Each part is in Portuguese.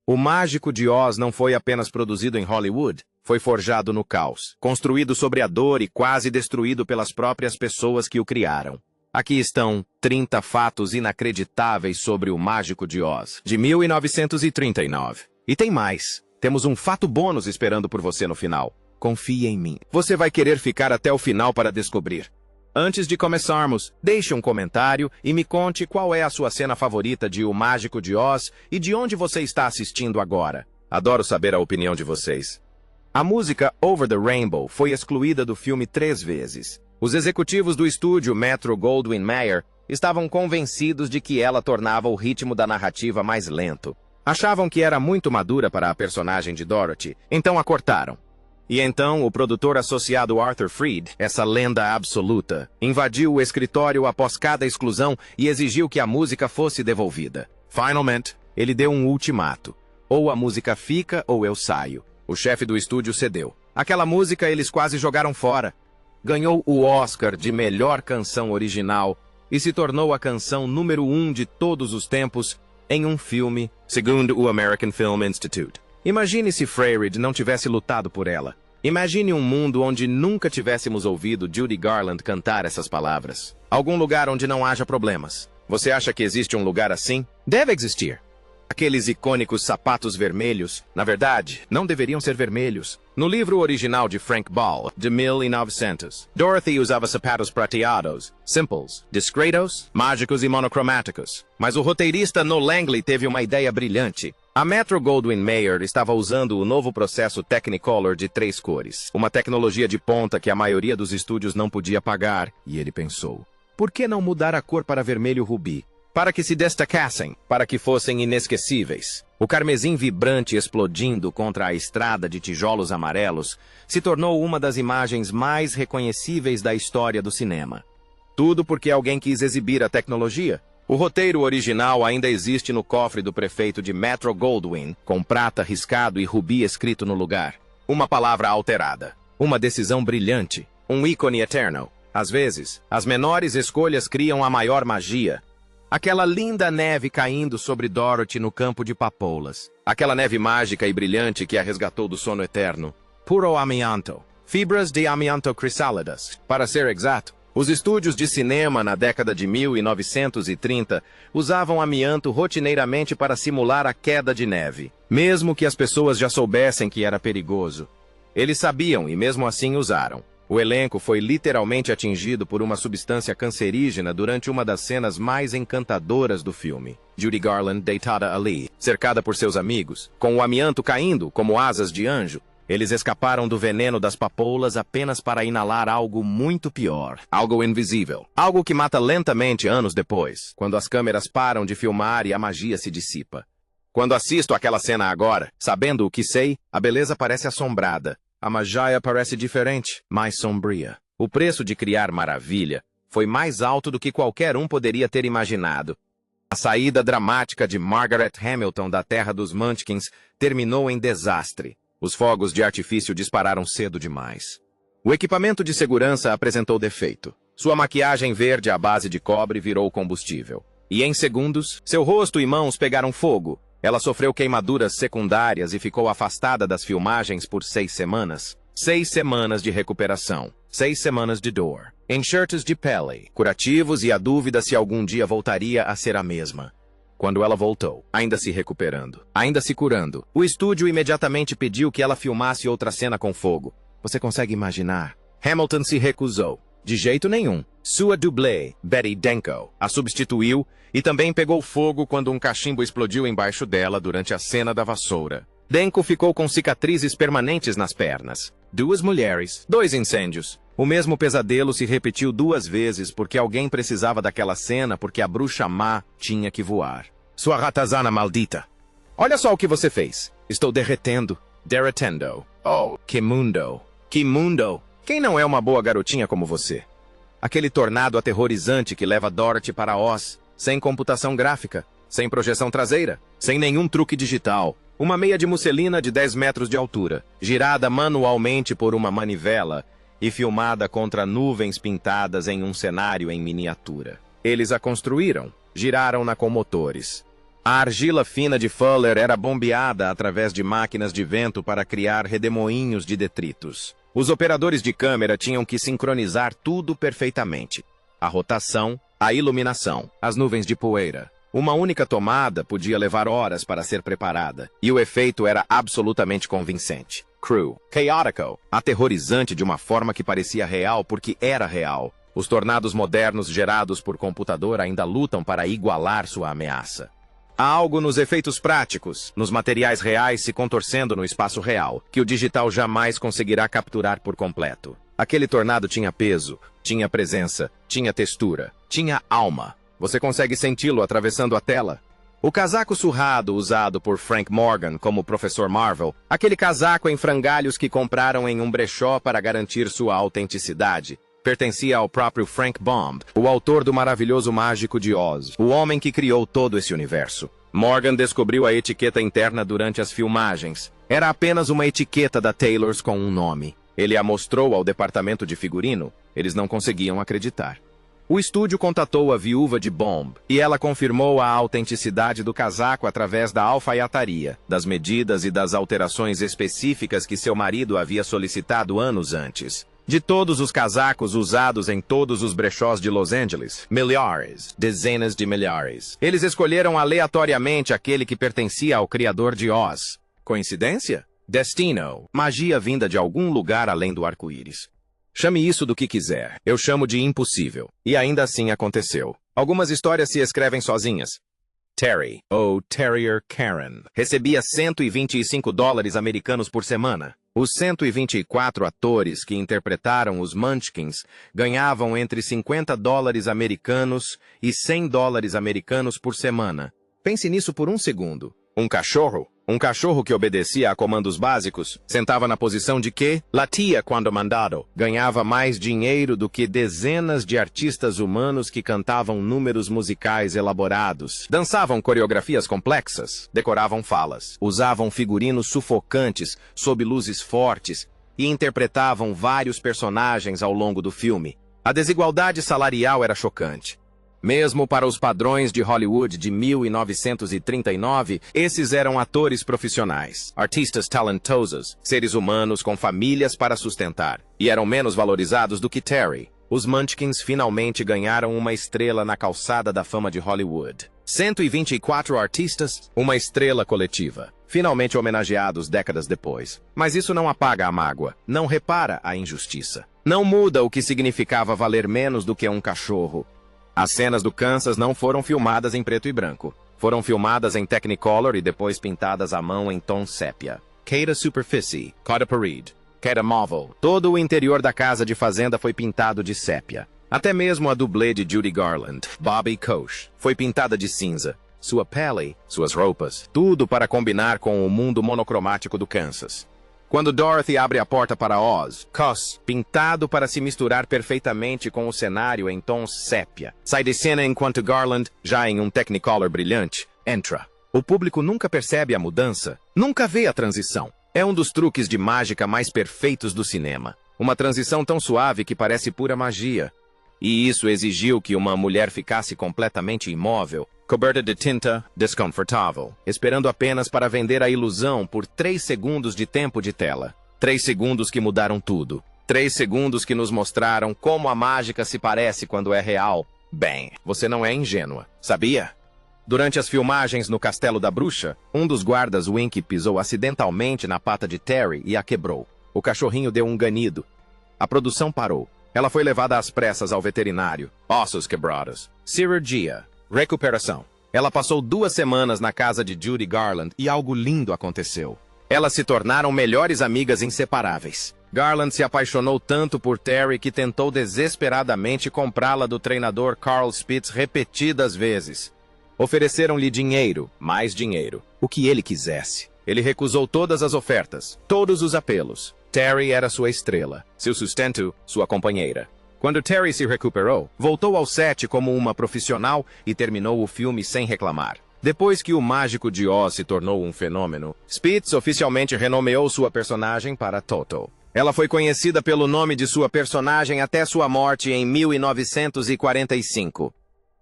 O Mágico de Oz não foi apenas produzido em Hollywood, foi forjado no caos, construído sobre a dor e quase destruído pelas próprias pessoas que o criaram. Aqui estão 30 fatos inacreditáveis sobre o Mágico de Oz, de 1939. E tem mais. Temos um fato bônus esperando por você no final. Confie em mim. Você vai querer ficar até o final para descobrir. Antes de começarmos, deixe um comentário e me conte qual é a sua cena favorita de O Mágico de Oz e de onde você está assistindo agora. Adoro saber a opinião de vocês. A música Over the Rainbow foi excluída do filme 3 vezes. Os executivos do estúdio Metro-Goldwyn-Mayer estavam convencidos de que ela tornava o ritmo da narrativa mais lento. Achavam que era muito madura para a personagem de Dorothy, então a cortaram. E então, o produtor associado Arthur Freed, essa lenda absoluta, invadiu o escritório após cada exclusão e exigiu que a música fosse devolvida. Finalmente, ele deu um ultimato. Ou a música fica ou eu saio. O chefe do estúdio cedeu. Aquela música eles quase jogaram fora. Ganhou o Oscar de melhor canção original e se tornou a canção número 1 de todos os tempos em um filme, segundo o American Film Institute. Imagine se Freyd não tivesse lutado por ela. Imagine um mundo onde nunca tivéssemos ouvido Judy Garland cantar essas palavras. Algum lugar onde não haja problemas. Você acha que existe um lugar assim? Deve existir. Aqueles icônicos sapatos vermelhos, na verdade, não deveriam ser vermelhos. No livro original de Frank Ball, de 1900, Dorothy usava sapatos prateados, simples, discretos, mágicos e monocromáticos. Mas o roteirista Noel Langley teve uma ideia brilhante. A Metro-Goldwyn-Mayer estava usando o novo processo Technicolor de 3 cores, uma tecnologia de ponta que a maioria dos estúdios não podia pagar, e ele pensou, por que não mudar a cor para vermelho rubi? Para que se destacassem, para que fossem inesquecíveis. O carmesim vibrante explodindo contra a estrada de tijolos amarelos se tornou uma das imagens mais reconhecíveis da história do cinema. Tudo porque alguém quis exibir a tecnologia. O roteiro original ainda existe no cofre do prefeito de Metro-Goldwyn, com prata riscado e rubi escrito no lugar. Uma palavra alterada. Uma decisão brilhante. Um ícone eterno. Às vezes, as menores escolhas criam a maior magia. Aquela linda neve caindo sobre Dorothy no campo de papoulas. Aquela neve mágica e brilhante que a resgatou do sono eterno. Puro amianto. Fibras de amianto crisálidas, para ser exato. Os estúdios de cinema na década de 1930 usavam amianto rotineiramente para simular a queda de neve, mesmo que as pessoas já soubessem que era perigoso. Eles sabiam e mesmo assim usaram. O elenco foi literalmente atingido por uma substância cancerígena durante uma das cenas mais encantadoras do filme. Judy Garland deitada ali, cercada por seus amigos, com o amianto caindo como asas de anjo. Eles escaparam do veneno das papoulas apenas para inalar algo muito pior. Algo invisível. Algo que mata lentamente anos depois, quando as câmeras param de filmar e a magia se dissipa. Quando assisto aquela cena agora, sabendo o que sei, a beleza parece assombrada. A magia parece diferente, mais sombria. O preço de criar maravilha foi mais alto do que qualquer um poderia ter imaginado. A saída dramática de Margaret Hamilton da terra dos Munchkins terminou em desastre. Os fogos de artifício dispararam cedo demais. O equipamento de segurança apresentou defeito. Sua maquiagem verde à base de cobre virou combustível. E em segundos, seu rosto e mãos pegaram fogo. Ela sofreu queimaduras secundárias e ficou afastada das filmagens por 6 semanas. 6 semanas de recuperação. 6 semanas de dor. Enxertos de pele, curativos e a dúvida se algum dia voltaria a ser a mesma. Quando ela voltou, ainda se recuperando, ainda se curando, o estúdio imediatamente pediu que ela filmasse outra cena com fogo. Você consegue imaginar? Hamilton se recusou. De jeito nenhum. Sua dublê, Betty Denko, a substituiu e também pegou fogo quando um cachimbo explodiu embaixo dela durante a cena da vassoura. Denko ficou com cicatrizes permanentes nas pernas. 2 mulheres, 2 incêndios. O mesmo pesadelo se repetiu 2 vezes porque alguém precisava daquela cena porque a bruxa má tinha que voar. Sua ratazana maldita. Olha só o que você fez. Estou derretendo. Derretendo. Oh, que mundo. Que mundo. Quem não é uma boa garotinha como você? Aquele tornado aterrorizante que leva Dorothy para Oz, sem computação gráfica, sem projeção traseira, sem nenhum truque digital. Uma meia de musselina de 10 metros de altura, girada manualmente por uma manivela e filmada contra nuvens pintadas em um cenário em miniatura. Eles a construíram, giraram-na com motores. A argila fina de Fuller era bombeada através de máquinas de vento para criar redemoinhos de detritos. Os operadores de câmera tinham que sincronizar tudo perfeitamente. A rotação, a iluminação, as nuvens de poeira. Uma única tomada podia levar horas para ser preparada, e o efeito era absolutamente convincente. Cru, chaotico, aterrorizante de uma forma que parecia real porque era real. Os tornados modernos gerados por computador ainda lutam para igualar sua ameaça. Há algo nos efeitos práticos, nos materiais reais se contorcendo no espaço real, que o digital jamais conseguirá capturar por completo. Aquele tornado tinha peso, tinha presença, tinha textura, tinha alma. Você consegue senti-lo atravessando a tela? O casaco surrado usado por Frank Morgan como Professor Marvel, aquele casaco em frangalhos que compraram em um brechó para garantir sua autenticidade, pertencia ao próprio Frank Baum, o autor do maravilhoso Mágico de Oz, o homem que criou todo esse universo. Morgan descobriu a etiqueta interna durante as filmagens. Era apenas uma etiqueta da Taylor's com um nome. Ele a mostrou ao departamento de figurino. Eles não conseguiam acreditar. O estúdio contatou a viúva de Baum, e ela confirmou a autenticidade do casaco através da alfaiataria, das medidas e das alterações específicas que seu marido havia solicitado anos antes. De todos os casacos usados em todos os brechós de Los Angeles, milhares, dezenas de milhares, eles escolheram aleatoriamente aquele que pertencia ao criador de Oz. Coincidência? Destino, magia vinda de algum lugar além do arco-íris. Chame isso do que quiser, eu chamo de impossível. E ainda assim aconteceu. Algumas histórias se escrevem sozinhas. Terry, ou Terrier Karen, recebia $125 americanos por semana. Os 124 atores que interpretaram os Munchkins ganhavam entre $50 americanos e $100 americanos por semana. Pense nisso por um segundo. Um cachorro que obedecia a comandos básicos, sentava na posição de que latia quando mandado, ganhava mais dinheiro do que dezenas de artistas humanos que cantavam números musicais elaborados, dançavam coreografias complexas, decoravam falas, usavam figurinos sufocantes sob luzes fortes e interpretavam vários personagens ao longo do filme. A desigualdade salarial era chocante. Mesmo para os padrões de Hollywood de 1939, esses eram atores profissionais, artistas talentosos, seres humanos com famílias para sustentar, e eram menos valorizados do que Terry. Os Munchkins finalmente ganharam uma estrela na calçada da fama de Hollywood. 124 artistas, uma estrela coletiva, finalmente homenageados décadas depois. Mas isso não apaga a mágoa, não repara a injustiça. Não muda o que significava valer menos do que um cachorro. As cenas do Kansas não foram filmadas em preto e branco. Foram filmadas em Technicolor e depois pintadas à mão em tom sépia. Cada superfície, cada parede, cada móvel, todo o interior da casa de fazenda foi pintado de sépia. Até mesmo a dublê de Judy Garland, Bobby Koch, foi pintada de cinza. Sua pele, suas roupas, tudo para combinar com o mundo monocromático do Kansas. Quando Dorothy abre a porta para Oz, pintado para se misturar perfeitamente com o cenário em tons sépia, sai de cena enquanto Garland, já em um Technicolor brilhante, entra. O público nunca percebe a mudança, nunca vê a transição. É um dos truques de mágica mais perfeitos do cinema. Uma transição tão suave que parece pura magia. E isso exigiu que uma mulher ficasse completamente imóvel, coberta de tinta, desconfortável, esperando apenas para vender a ilusão por 3 segundos de tempo de tela. 3 segundos que mudaram tudo. 3 segundos que nos mostraram como a mágica se parece quando é real. Bem, você não é ingênua, sabia? Durante as filmagens no Castelo da Bruxa, um dos guardas Wink pisou acidentalmente na pata de Terry e a quebrou. O cachorrinho deu um ganido. A produção parou. Ela foi levada às pressas ao veterinário. Ossos quebrados. Cirurgia. Recuperação. Ela passou 2 semanas na casa de Judy Garland e algo lindo aconteceu. Elas se tornaram melhores amigas inseparáveis. Garland se apaixonou tanto por Terry que tentou desesperadamente comprá-la do treinador Carl Spitz repetidas vezes. Ofereceram-lhe dinheiro, mais dinheiro, o que ele quisesse. Ele recusou todas as ofertas, todos os apelos. Terry era sua estrela, seu sustento, sua companheira. Quando Terry se recuperou, voltou ao set como uma profissional e terminou o filme sem reclamar. Depois que o Mágico de Oz se tornou um fenômeno, Spitz oficialmente renomeou sua personagem para Toto. Ela foi conhecida pelo nome de sua personagem até sua morte em 1945.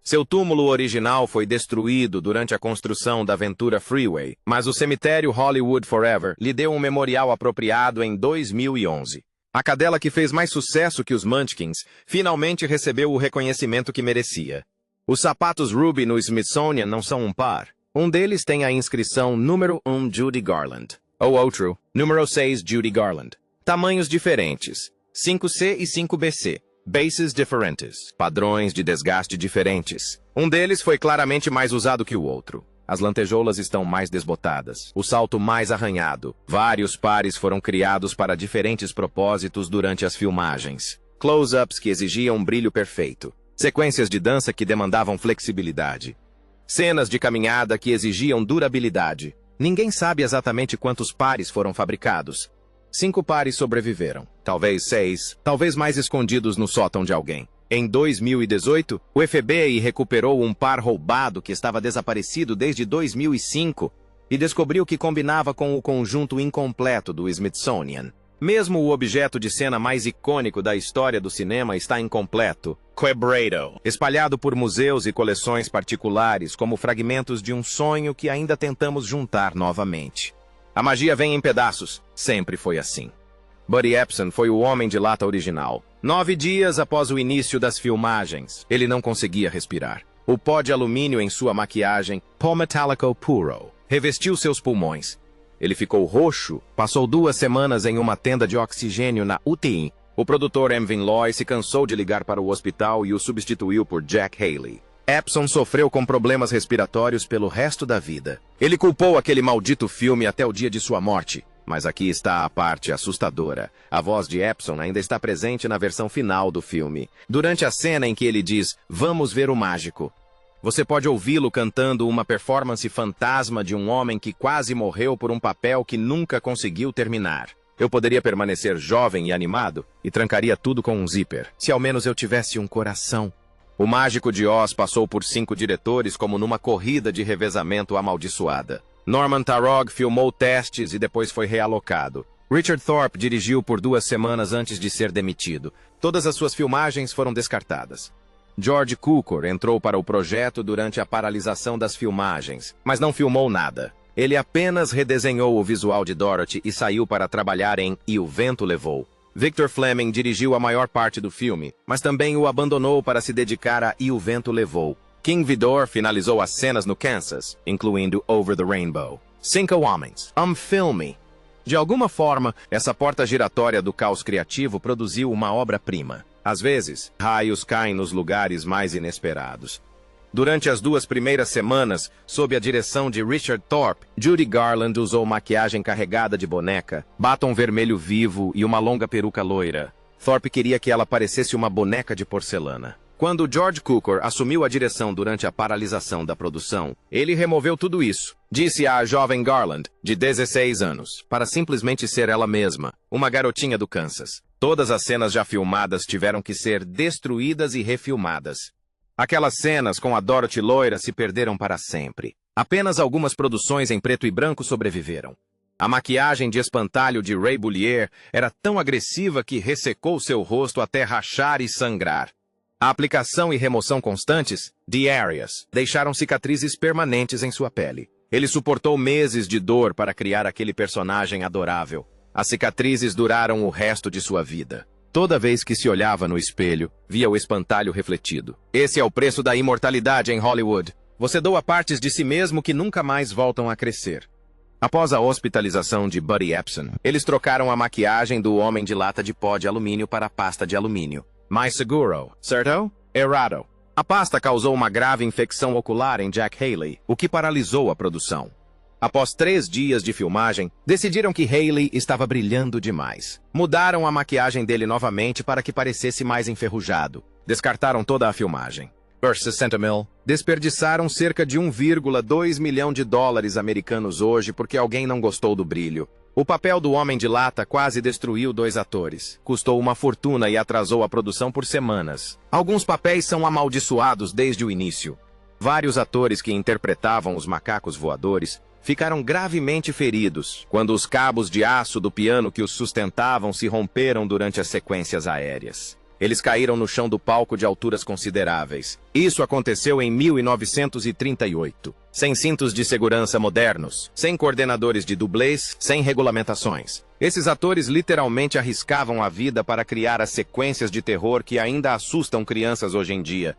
Seu túmulo original foi destruído durante a construção da Ventura Freeway, mas o cemitério Hollywood Forever lhe deu um memorial apropriado em 2011. A cadela que fez mais sucesso que os Munchkins finalmente recebeu o reconhecimento que merecia. Os sapatos Ruby no Smithsonian não são um par. Um deles tem a inscrição número 1 Judy Garland. O outro, número 6 Judy Garland. Tamanhos diferentes, 5C e 5BC. Bases diferentes, padrões de desgaste diferentes. Um deles foi claramente mais usado que o outro. As lantejoulas estão mais desbotadas, o salto mais arranhado. Vários pares foram criados para diferentes propósitos durante as filmagens. Close-ups que exigiam um brilho perfeito. Sequências de dança que demandavam flexibilidade. Cenas de caminhada que exigiam durabilidade. Ninguém sabe exatamente quantos pares foram fabricados. 5 pares sobreviveram, talvez 6, talvez mais escondidos no sótão de alguém. Em 2018, o FBI recuperou um par roubado que estava desaparecido desde 2005 e descobriu que combinava com o conjunto incompleto do Smithsonian. Mesmo o objeto de cena mais icônico da história do cinema está incompleto, Quebrado, espalhado por museus e coleções particulares como fragmentos de um sonho que ainda tentamos juntar novamente. A magia vem em pedaços. Sempre foi assim. Buddy Epson foi o Homem de Lata original. 9 dias após o início das filmagens, ele não conseguia respirar. O pó de alumínio em sua maquiagem, pó metálico puro, revestiu seus pulmões. Ele ficou roxo, passou 2 semanas em uma tenda de oxigênio na UTI. O produtor Emvin Loy se cansou de ligar para o hospital e o substituiu por Jack Haley. Epson sofreu com problemas respiratórios pelo resto da vida. Ele culpou aquele maldito filme até o dia de sua morte. Mas aqui está a parte assustadora. A voz de Epson ainda está presente na versão final do filme. Durante a cena em que ele diz, "Vamos ver o mágico", você pode ouvi-lo cantando uma performance fantasma de um homem que quase morreu por um papel que nunca conseguiu terminar. Eu poderia permanecer jovem e animado e trancaria tudo com um zíper, se ao menos eu tivesse um coração. O Mágico de Oz passou por 5 diretores como numa corrida de revezamento amaldiçoada. Norman Taurog filmou testes e depois foi realocado. Richard Thorpe dirigiu por 2 semanas antes de ser demitido. Todas as suas filmagens foram descartadas. George Cukor entrou para o projeto durante a paralisação das filmagens, mas não filmou nada. Ele apenas redesenhou o visual de Dorothy e saiu para trabalhar em E o Vento Levou. Victor Fleming dirigiu a maior parte do filme, mas também o abandonou para se dedicar a E o Vento Levou. King Vidor finalizou as cenas no Kansas, incluindo Over the Rainbow. 5 homens. Filme. De alguma forma, essa porta giratória do caos criativo produziu uma obra-prima. Às vezes, raios caem nos lugares mais inesperados. Durante as 2 primeiras semanas, sob a direção de Richard Thorpe, Judy Garland usou maquiagem carregada de boneca, batom vermelho vivo e uma longa peruca loira. Thorpe queria que ela parecesse uma boneca de porcelana. Quando George Cukor assumiu a direção durante a paralisação da produção, ele removeu tudo isso. Disse à jovem Garland, de 16 anos, para simplesmente ser ela mesma, uma garotinha do Kansas. Todas as cenas já filmadas tiveram que ser destruídas e refilmadas. Aquelas cenas com a Dorothy loira se perderam para sempre. Apenas algumas produções em preto e branco sobreviveram. A maquiagem de espantalho de Ray Bullier era tão agressiva que ressecou seu rosto até rachar e sangrar. A aplicação e remoção constantes, The Areas, deixaram cicatrizes permanentes em sua pele. Ele suportou meses de dor para criar aquele personagem adorável. As cicatrizes duraram o resto de sua vida. Toda vez que se olhava no espelho, via o espantalho refletido. Esse é o preço da imortalidade em Hollywood. Você doa partes de si mesmo que nunca mais voltam a crescer. Após a hospitalização de Buddy Epson, eles trocaram a maquiagem do homem de lata de pó de alumínio para a pasta de alumínio. Mais seguro, certo? Errado. A pasta causou uma grave infecção ocular em Jack Haley, o que paralisou a produção. Após 3 dias de filmagem, decidiram que Haley estava brilhando demais. Mudaram a maquiagem dele novamente para que parecesse mais enferrujado. Descartaram toda a filmagem. Por 60 mil, desperdiçaram cerca de 1,2 milhão de dólares americanos hoje porque alguém não gostou do brilho. O papel do Homem de Lata quase destruiu 2 atores. Custou uma fortuna e atrasou a produção por semanas. Alguns papéis são amaldiçoados desde o início. Vários atores que interpretavam os macacos voadores ficaram gravemente feridos quando os cabos de aço do piano que os sustentavam se romperam durante as sequências aéreas. Eles caíram no chão do palco de alturas consideráveis. Isso aconteceu em 1938. Sem cintos de segurança modernos, sem coordenadores de dublês, sem regulamentações. Esses atores literalmente arriscavam a vida para criar as sequências de terror que ainda assustam crianças hoje em dia.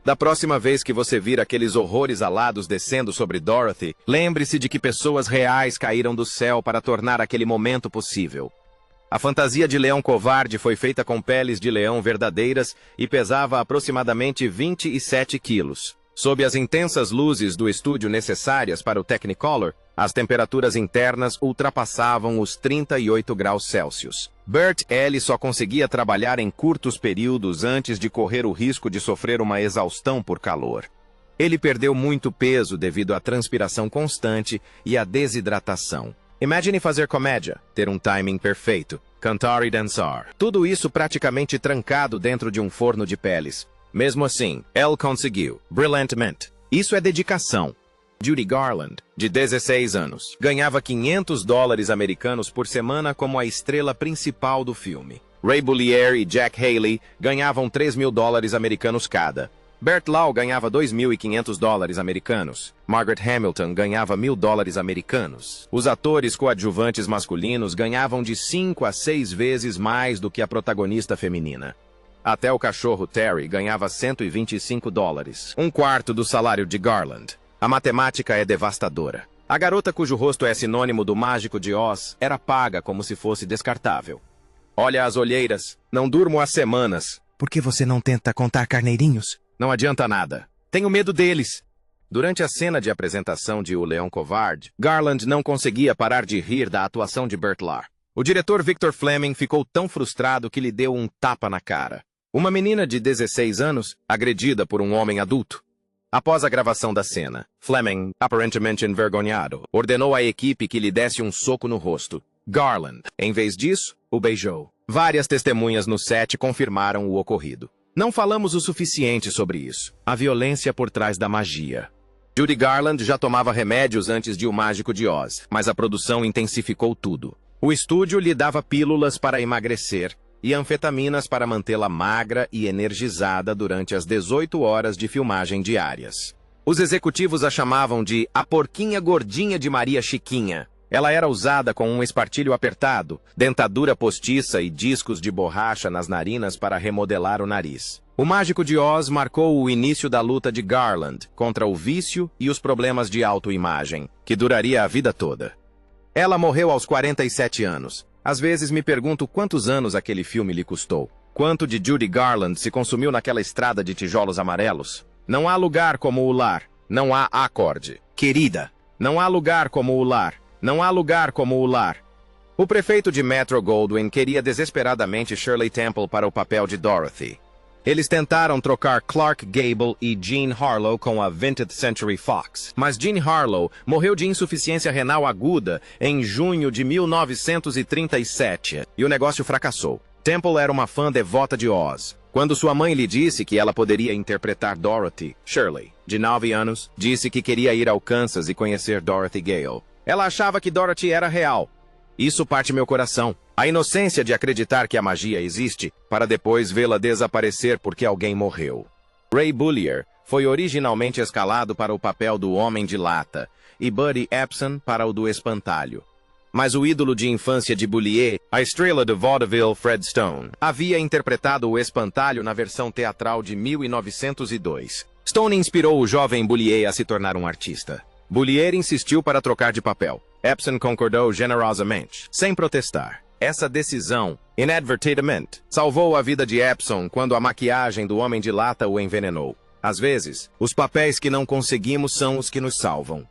Da próxima vez que você vir aqueles horrores alados descendo sobre Dorothy, lembre-se de que pessoas reais caíram do céu para tornar aquele momento possível. A fantasia de leão covarde foi feita com peles de leão verdadeiras e pesava aproximadamente 27 quilos. Sob as intensas luzes do estúdio necessárias para o Technicolor, as temperaturas internas ultrapassavam os 38 graus Celsius. Burt Ellie só conseguia trabalhar em curtos períodos antes de correr o risco de sofrer uma exaustão por calor. Ele perdeu muito peso devido à transpiração constante e à desidratação. Imagine fazer comédia, ter um timing perfeito, cantar e dançar. Tudo isso praticamente trancado dentro de um forno de peles. Mesmo assim, Elle conseguiu, brilhantemente. Isso é dedicação. Judy Garland, de 16 anos, ganhava $500 americanos por semana como a estrela principal do filme. Ray Bullier e Jack Haley ganhavam $3.000 americanos cada. Bert Lau ganhava $2.500 americanos. Margaret Hamilton ganhava $1.000 americanos. Os atores coadjuvantes masculinos ganhavam de 5 a 6 vezes mais do que a protagonista feminina. Até o cachorro Terry ganhava $125, um quarto do salário de Garland. A matemática é devastadora. A garota cujo rosto é sinônimo do Mágico de Oz era paga como se fosse descartável. Olha as olheiras. Não durmo há semanas. Por que você não tenta contar carneirinhos? Não adianta nada. Tenho medo deles. Durante a cena de apresentação de O Leão Covarde, Garland não conseguia parar de rir da atuação de Burt Lahr. O diretor Victor Fleming ficou tão frustrado que lhe deu um tapa na cara. Uma menina de 16 anos, agredida por um homem adulto. Após a gravação da cena, Fleming, aparentemente envergonhado, ordenou à equipe que lhe desse um soco no rosto. Garland, em vez disso, o beijou. Várias testemunhas no set confirmaram o ocorrido. Não falamos o suficiente sobre isso. A violência por trás da magia. Judy Garland já tomava remédios antes de O Mágico de Oz, mas a produção intensificou tudo. O estúdio lhe dava pílulas para emagrecer e anfetaminas para mantê-la magra e energizada durante as 18 horas de filmagem diárias. Os executivos a chamavam de a porquinha gordinha de Maria Chiquinha. Ela era usada com um espartilho apertado, dentadura postiça e discos de borracha nas narinas para remodelar o nariz. O Mágico de Oz marcou o início da luta de Garland contra o vício e os problemas de autoimagem, que duraria a vida toda. Ela morreu aos 47 anos. Às vezes me pergunto quantos anos aquele filme lhe custou. Quanto de Judy Garland se consumiu naquela estrada de tijolos amarelos? Não há lugar como o lar. Não há acorde. Querida, não há lugar como o lar. Não há lugar como o lar. O prefeito de Metro-Goldwyn queria desesperadamente Shirley Temple para o papel de Dorothy. Eles tentaram trocar Clark Gable e Jean Harlow com a 20th Century Fox, mas Jean Harlow morreu de insuficiência renal aguda em junho de 1937 e o negócio fracassou. Temple era uma fã devota de Oz. Quando sua mãe lhe disse que ela poderia interpretar Dorothy, Shirley, de 9 anos, disse que queria ir ao Kansas e conhecer Dorothy Gale. Ela achava que Dorothy era real. Isso parte meu coração. A inocência de acreditar que a magia existe, para depois vê-la desaparecer porque alguém morreu. Ray Bullier foi originalmente escalado para o papel do Homem de Lata e Buddy Epson para o do Espantalho. Mas o ídolo de infância de Bullier, a estrela de vaudeville Fred Stone, havia interpretado o Espantalho na versão teatral de 1902. Stone inspirou o jovem Bullier a se tornar um artista. Bullier insistiu para trocar de papel. Epson concordou generosamente, sem protestar. Essa decisão, inadvertidamente, salvou a vida de Epson quando a maquiagem do Homem de Lata o envenenou. Às vezes, os papéis que não conseguimos são os que nos salvam.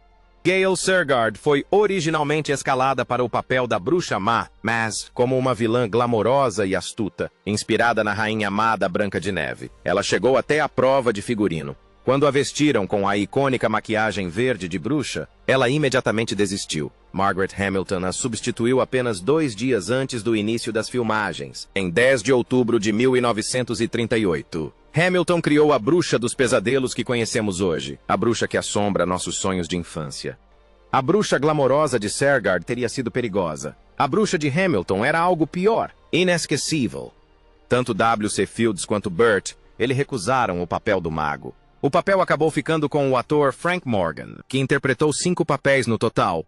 Gail Surgard foi originalmente escalada para o papel da Bruxa Má, mas como uma vilã glamourosa e astuta, inspirada na Rainha Má da Branca de Neve. Ela chegou até a prova de figurino. Quando a vestiram com a icônica maquiagem verde de bruxa, ela imediatamente desistiu. Margaret Hamilton a substituiu apenas 2 dias antes do início das filmagens, em 10 de outubro de 1938. Hamilton criou a bruxa dos pesadelos que conhecemos hoje, a bruxa que assombra nossos sonhos de infância. A bruxa glamourosa de Surgard teria sido perigosa. A bruxa de Hamilton era algo pior, inesquecível. Tanto W.C. Fields quanto Burt, ele recusaram o papel do mago. O papel acabou ficando com o ator Frank Morgan, que interpretou 5 papéis no total: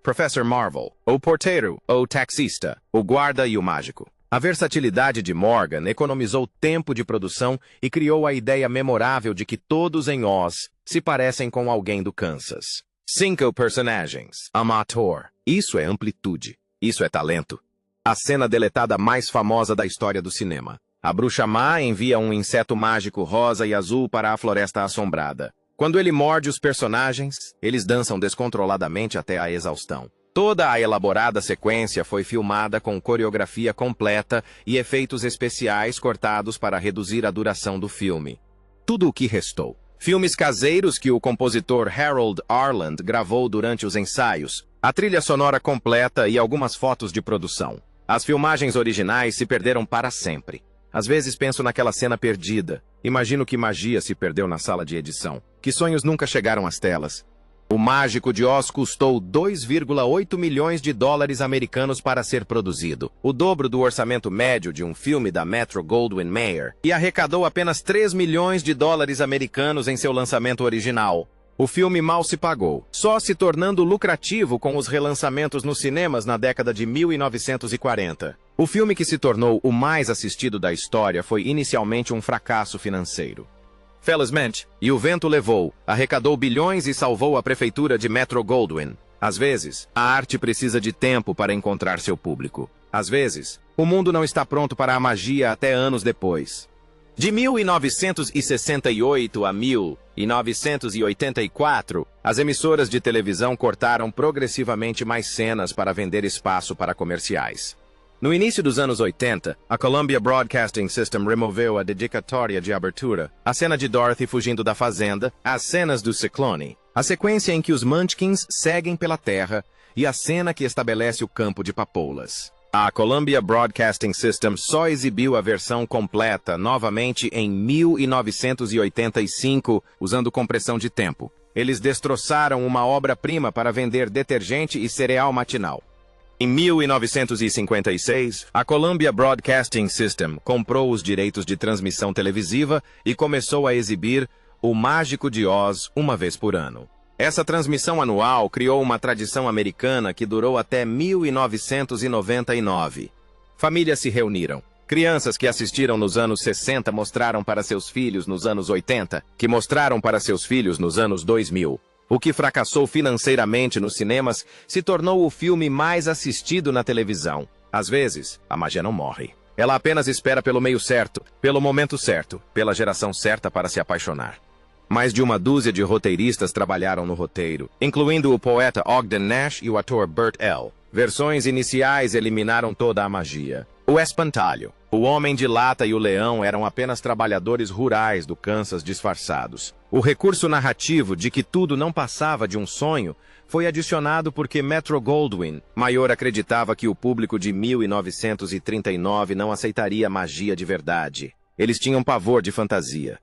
Professor Marvel, o porteiro, o taxista, o guarda e o mágico. A versatilidade de Morgan economizou tempo de produção e criou a ideia memorável de que todos em Oz se parecem com alguém do Kansas. 5 personagens. Amador. Isso é amplitude. Isso é talento. A cena deletada mais famosa da história do cinema. A bruxa má envia um inseto mágico rosa e azul para a floresta assombrada. Quando ele morde os personagens, eles dançam descontroladamente até a exaustão. Toda a elaborada sequência foi filmada com coreografia completa e efeitos especiais cortados para reduzir a duração do filme. Tudo o que restou. Filmes caseiros que o compositor Harold Arland gravou durante os ensaios, a trilha sonora completa e algumas fotos de produção. As filmagens originais se perderam para sempre. Às vezes penso naquela cena perdida. Imagino que magia se perdeu na sala de edição. Que sonhos nunca chegaram às telas. O Mágico de Oz custou 2,8 milhões de dólares americanos para ser produzido, o dobro do orçamento médio de um filme da Metro-Goldwyn-Mayer, e arrecadou apenas 3 milhões de dólares americanos em seu lançamento original. O filme mal se pagou, só se tornando lucrativo com os relançamentos nos cinemas na década de 1940. O filme que se tornou o mais assistido da história foi inicialmente um fracasso financeiro. Felizmente, E o Vento Levou arrecadou bilhões e salvou a prefeitura de Metro-Goldwyn. Às vezes, a arte precisa de tempo para encontrar seu público. Às vezes, o mundo não está pronto para a magia até anos depois. De 1968 a 1984, as emissoras de televisão cortaram progressivamente mais cenas para vender espaço para comerciais. No início dos anos 80, a Columbia Broadcasting System removeu a dedicatória de abertura, a cena de Dorothy fugindo da fazenda, as cenas do ciclone, a sequência em que os Munchkins seguem pela terra e a cena que estabelece o campo de papoulas. A Columbia Broadcasting System só exibiu a versão completa novamente em 1985, usando compressão de tempo. Eles destroçaram uma obra-prima para vender detergente e cereal matinal. Em 1956, a Columbia Broadcasting System comprou os direitos de transmissão televisiva e começou a exibir O Mágico de Oz uma vez por ano. Essa transmissão anual criou uma tradição americana que durou até 1999. Famílias se reuniram. Crianças que assistiram nos anos 60 mostraram para seus filhos nos anos 80, que mostraram para seus filhos nos anos 2000. O que fracassou financeiramente nos cinemas se tornou o filme mais assistido na televisão. Às vezes, a magia não morre. Ela apenas espera pelo meio certo, pelo momento certo, pela geração certa para se apaixonar. Mais de uma dúzia de roteiristas trabalharam no roteiro, incluindo o poeta Ogden Nash e o ator Burt L. Versões iniciais eliminaram toda a magia. O espantalho, o homem de lata e o leão eram apenas trabalhadores rurais do Kansas disfarçados. O recurso narrativo de que tudo não passava de um sonho foi adicionado porque Metro-Goldwyn-Mayer acreditava que o público de 1939 não aceitaria magia de verdade. Eles tinham pavor de fantasia,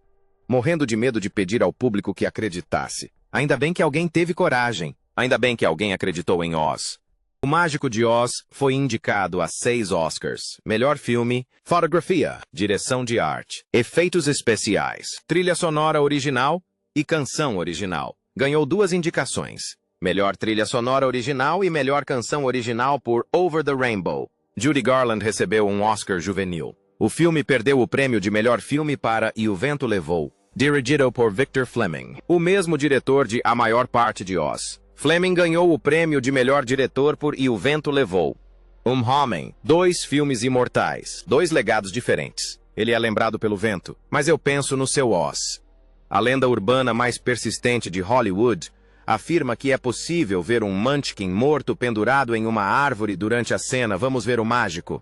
morrendo de medo de pedir ao público que acreditasse. Ainda bem que alguém teve coragem. Ainda bem que alguém acreditou em Oz. O Mágico de Oz foi indicado a 6 Oscars: Melhor Filme, Fotografia, Direção de Arte, Efeitos Especiais, Trilha Sonora Original e Canção Original. Ganhou 2 indicações: Melhor Trilha Sonora Original e Melhor Canção Original por Over the Rainbow. Judy Garland recebeu um Oscar juvenil. O filme perdeu o prêmio de melhor filme para E o Vento Levou, dirigido por Victor Fleming, o mesmo diretor de A Maior Parte de Oz. Fleming ganhou o prêmio de melhor diretor por E o Vento Levou. Homem, 2 filmes imortais, 2 legados diferentes. Ele é lembrado pelo vento, mas eu penso no seu Oz. A lenda urbana mais persistente de Hollywood afirma que é possível ver um Munchkin morto pendurado em uma árvore durante a cena Vamos Ver o Mágico.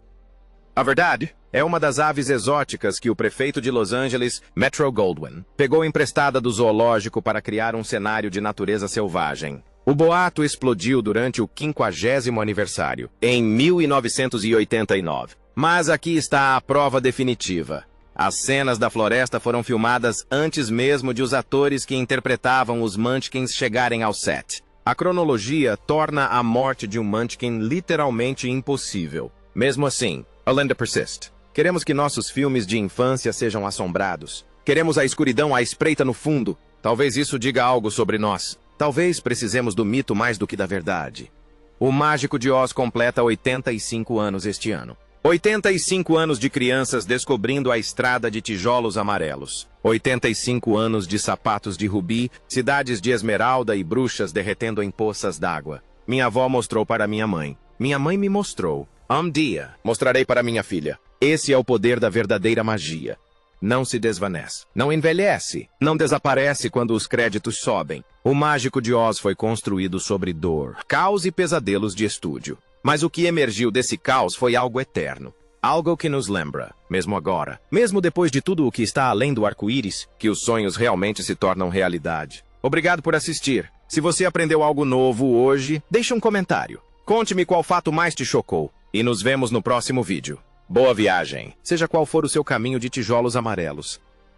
A verdade é uma das aves exóticas que o prefeito de Los Angeles, Metro-Goldwyn, pegou emprestada do zoológico para criar um cenário de natureza selvagem. O boato explodiu durante o 50º aniversário, em 1989. Mas aqui está a prova definitiva. As cenas da floresta foram filmadas antes mesmo de os atores que interpretavam os Munchkins chegarem ao set. A cronologia torna a morte de um Munchkin literalmente impossível. Mesmo assim, a lenda persiste. Queremos que nossos filmes de infância sejam assombrados. Queremos a escuridão à espreita no fundo. Talvez isso diga algo sobre nós. Talvez precisemos do mito mais do que da verdade. O Mágico de Oz completa 85 anos este ano. 85 anos de crianças descobrindo a estrada de tijolos amarelos. 85 anos de sapatos de rubi, cidades de esmeralda e bruxas derretendo em poças d'água. Minha avó mostrou para minha mãe. Minha mãe me mostrou. Um dia, mostrarei para minha filha. Esse é o poder da verdadeira magia. Não se desvanece, não envelhece, não desaparece quando os créditos sobem. O Mágico de Oz foi construído sobre dor, caos e pesadelos de estúdio. Mas o que emergiu desse caos foi algo eterno. Algo que nos lembra, mesmo agora, mesmo depois de tudo o que está além do arco-íris, que os sonhos realmente se tornam realidade. Obrigado por assistir. Se você aprendeu algo novo hoje, deixe um comentário. Conte-me qual fato mais te chocou. E nos vemos no próximo vídeo. Boa viagem, seja qual for o seu caminho de tijolos amarelos.